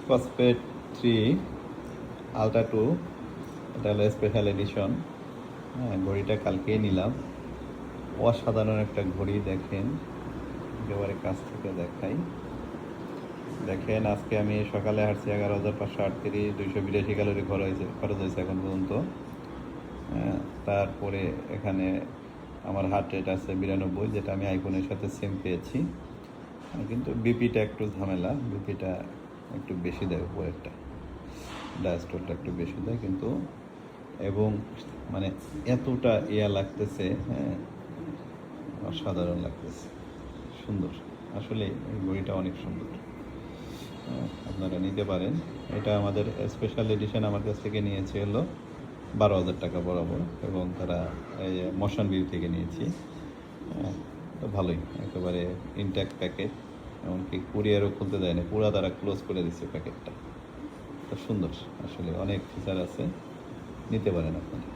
Phosphate 3 ultra 2, এটা হলো special edition. হ্যাঁ, ঘড়িটা কালকেই নিলাম। অসাধারণ একটা ঘড়ি, দেখেন একেবারে কাছ থেকে দেখাই। দেখেন আজকে আমি সকালে হাঁটছি 11,538, 282 ক্যালোরি খরচ হয়েছে এখন পর্যন্ত। তারপরে এখানে আমার হার্ট রেট আছে 92, যেটা আমি আইফোনের সাথে সেম পেয়েছি। কিন্তু বিপিটা একটু ঝামেলা, বিপিটা একটু বেশি দেয়, উপরেরটা ডায়াস্টোলটা একটু বেশি দেয় কিন্তু, এবং মানে এতটা লাগতেছে, হ্যাঁ অসাধারণ লাগতেছে, সুন্দর। আসলে এই ঘড়িটা অনেক সুন্দর, আপনারা নিতে পারেন। এটা আমাদের স্পেশাল এডিশন, আমার কাছ থেকে নিয়েছে হলো 12,000 টাকা বরাবর, এবং তারা এই মোশন ভিউ থেকে নিয়েছি। তো ভালোই, একেবারে ইনট্যাক্ট প্যাকেট, এমনকি কুরিয়ারও খুলতে দেয় না, পুরো তারা ক্লোজ করে দিচ্ছে প্যাকেটটা। তো সুন্দর, আসলে অনেক ফিচার আছে, নিতে পারেন আপনারা।